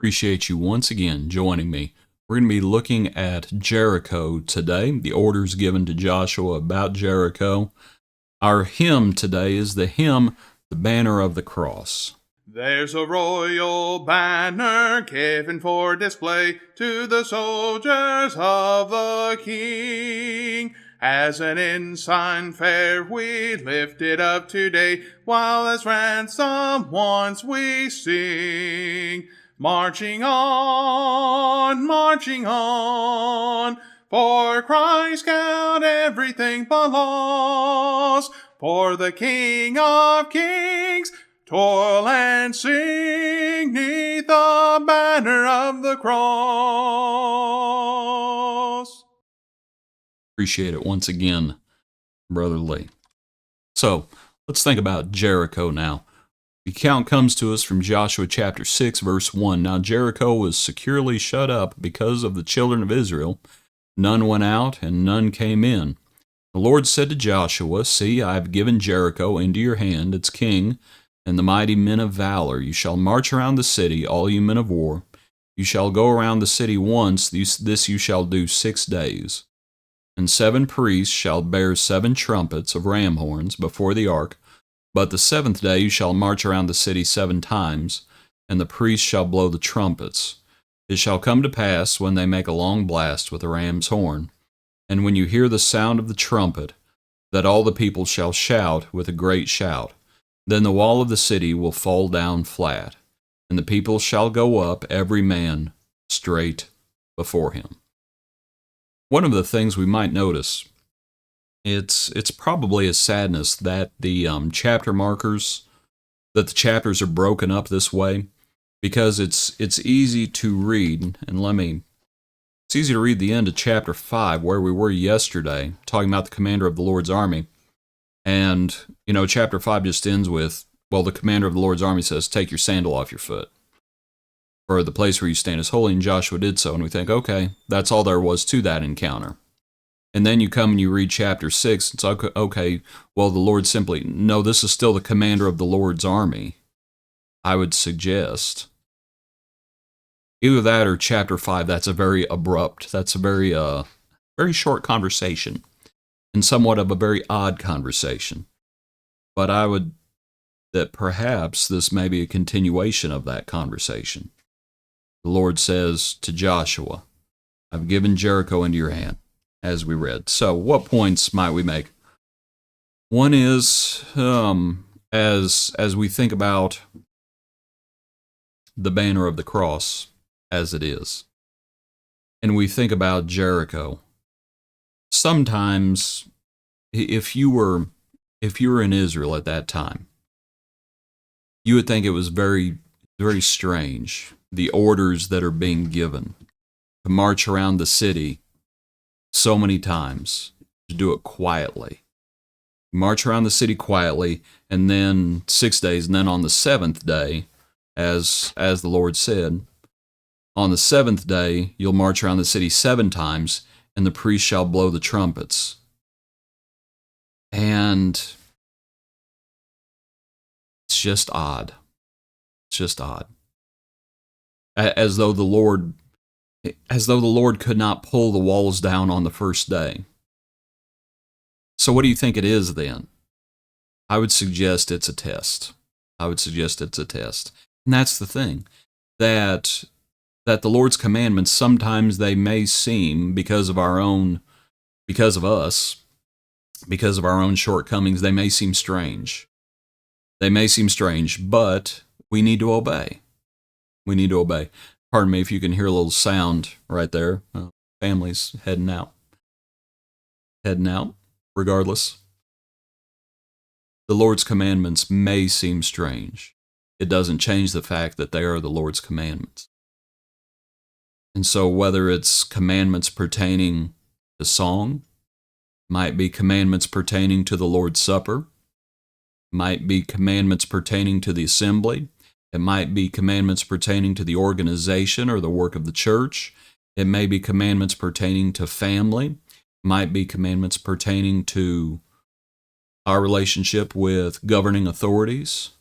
Appreciate you once again joining me. We're going to be looking at Jericho today, the orders given to Joshua about Jericho. Our hymn today is the hymn, The Banner of the Cross. There's a royal banner given for display to the soldiers of the King. As an ensign fair we lift it up today, while as ransom once we sing. Marching on, for Christ count everything but loss. For the King of Kings, toil and sing neath the banner of the cross. Appreciate it once again, Brother Lee. So, let's think about Jericho now. The account comes to us from Joshua chapter 6, verse 1. Now Jericho was securely shut up because of the children of Israel. None went out, and none came in. The Lord said to Joshua, See, I have given Jericho into your hand, its king, and the mighty men of valor. You shall march around the city, all you men of war. You shall go around the city once, this you shall do 6 days. And 7 priests shall bear 7 trumpets of ram horns before the ark. But the 7th day you shall march around the city 7 times, and the priests shall blow the trumpets. It shall come to pass, when they make a long blast with a ram's horn, and when you hear the sound of the trumpet, that all the people shall shout with a great shout. Then the wall of the city will fall down flat, and the people shall go up, every man straight before him. One of the things we might notice, it's probably a sadness that the chapter markers, that the chapters are broken up this way, because it's easy to read, and it's easy to read the end of chapter 5, where we were yesterday, talking about the commander of the Lord's army, and, chapter 5 just ends with, the commander of the Lord's army says, take your sandal off your foot, for the place where you stand is holy, and Joshua did so, and we think, okay, that's all there was to that encounter. And then you come and you read chapter 6, it's okay, the Lord simply, no, this is still the commander of the Lord's army. I would suggest either that or chapter 5, that's a very abrupt, that's a very short conversation, and somewhat of a very odd conversation. But that perhaps this may be a continuation of that conversation. The Lord says to Joshua, I've given Jericho into your hand, as we read. So what points might we make? One is, as we think about the banner of the cross as it is, and we think about Jericho, sometimes if you were in Israel at that time, you would think it was very, very strange, the orders that are being given to march around the city so many times, to do it quietly. March around the city quietly, and then 6 days, and then on the 7th day, as the Lord said, on the 7th day you'll march around the city 7 times, and the priest shall blow the trumpets. And it's just odd. It's just odd. As though the Lord could not pull the walls down on the first day. So what do you think it is then? I would suggest it's a test. And that's the thing, that the Lord's commandments, sometimes they may seem, because of our own shortcomings, they may seem strange. But we need to obey. Pardon me if you can hear a little sound right there. Family's heading out. Regardless. The Lord's commandments may seem strange. It doesn't change the fact that they are the Lord's commandments. And so whether it's commandments pertaining to song, might be commandments pertaining to the Lord's Supper, might be commandments pertaining to the assembly, it might be commandments pertaining to the organization or the work of the church. It may be commandments pertaining to family. It might be commandments pertaining to our relationship with governing authorities.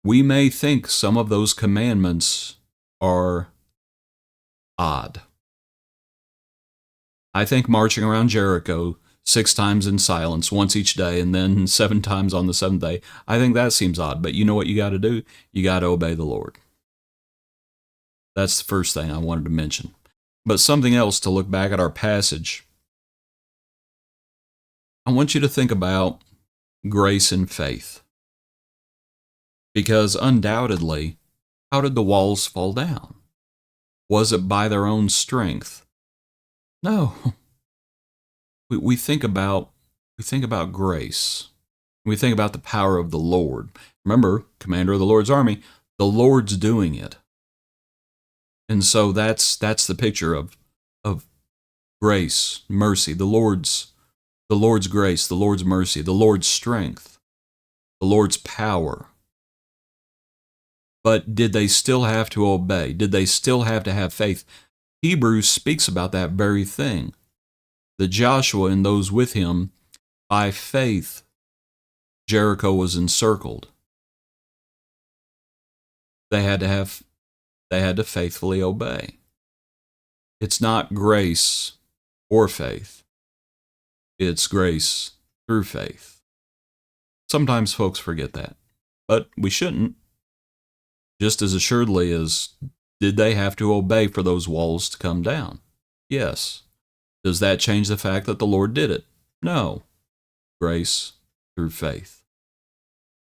We may think some of those commandments are odd. I think marching around Jericho 6 times in silence, once each day, and then 7 times on the 7th day, I think that seems odd. But you know what you got to do? You got to obey the Lord. That's the first thing I wanted to mention. But something else to look back at our passage. I want you to think about grace and faith. Because undoubtedly, how did the walls fall down? Was it by their own strength? No. We think about grace. We think about the power of the Lord. Remember, commander of the Lord's army, the Lord's doing it. And so that's the picture of grace, mercy, the Lord's grace, the Lord's mercy, the Lord's strength, the Lord's power. But did they still have to obey? Did they still have to have faith? Hebrews speaks about that very thing. That Joshua and those with him, by faith, Jericho was encircled. They had to faithfully obey. It's not grace or faith. It's grace through faith. Sometimes folks forget that, but we shouldn't. Just as assuredly as, did they have to obey for those walls to come down? Yes. Does that change the fact that the Lord did it? No. Grace through faith.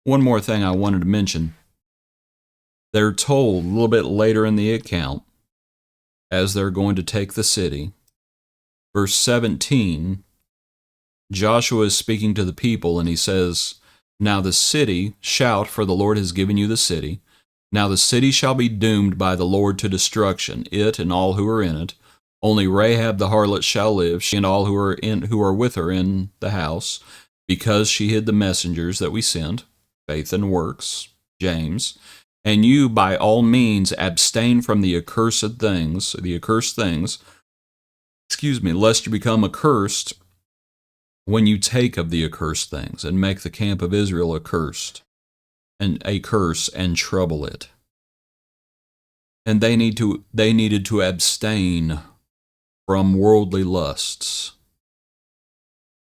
One more thing I wanted to mention. They're told a little bit later in the account, as they're going to take the city, verse 17, Joshua is speaking to the people and he says, "Now the city, shout, for the Lord has given you the city. Now the city shall be doomed by the Lord to destruction, it and all who are in it. Only Rahab the harlot shall live, she and all who are with her in the house, because she hid the messengers that we sent," faith and works, James. "And you by all means abstain from the accursed things, lest you become accursed when you take of the accursed things, and make the camp of Israel accursed, and a curse, and trouble it." And they needed to abstain from worldly lusts.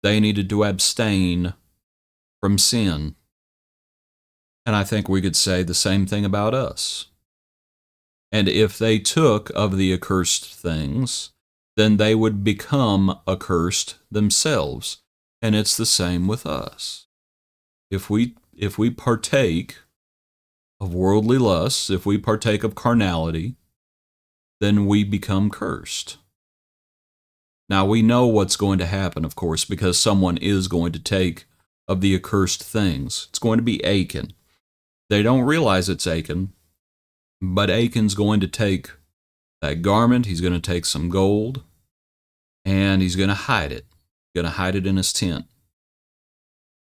They needed to abstain from sin. And I think we could say the same thing about us. And if they took of the accursed things, then they would become accursed themselves. And it's the same with us. If we partake of worldly lusts, if we partake of carnality, then we become cursed. Now we know what's going to happen, of course, because someone is going to take of the accursed things. It's going to be Achan. They don't realize it's Achan, but Achan's going to take that garment, he's going to take some gold, and he's going to hide it. He's going to hide it in his tent.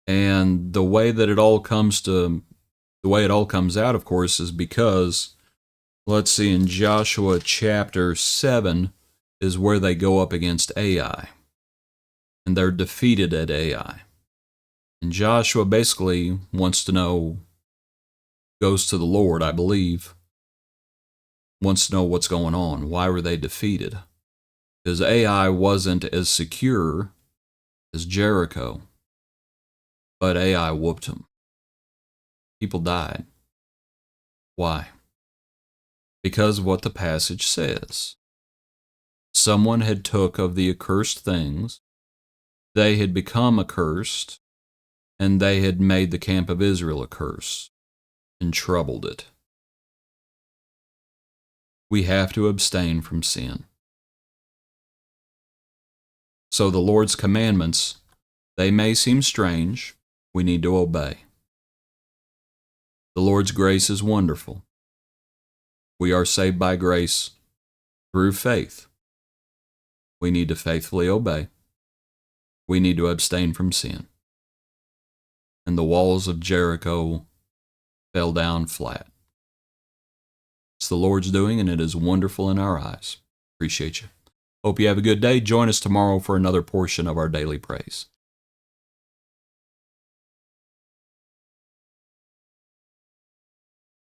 And the way it all comes out, of course, is because, let's see, in Joshua chapter 7 is where they go up against Ai. And they're defeated at Ai. And Joshua basically wants to know, goes to the Lord, I believe, wants to know what's going on. Why were they defeated? Because Ai wasn't as secure as Jericho. But Ai whooped him. People died. Why? Because of what the passage says. Someone had took of the accursed things, they had become accursed, and they had made the camp of Israel accursed, and troubled it. We have to abstain from sin. So the Lord's commandments, they may seem strange, we need to obey. The Lord's grace is wonderful. We are saved by grace through faith. We need to faithfully obey. We need to abstain from sin. And the walls of Jericho fell down flat. It's the Lord's doing, and it is wonderful in our eyes. Appreciate you. Hope you have a good day. Join us tomorrow for another portion of our daily praise.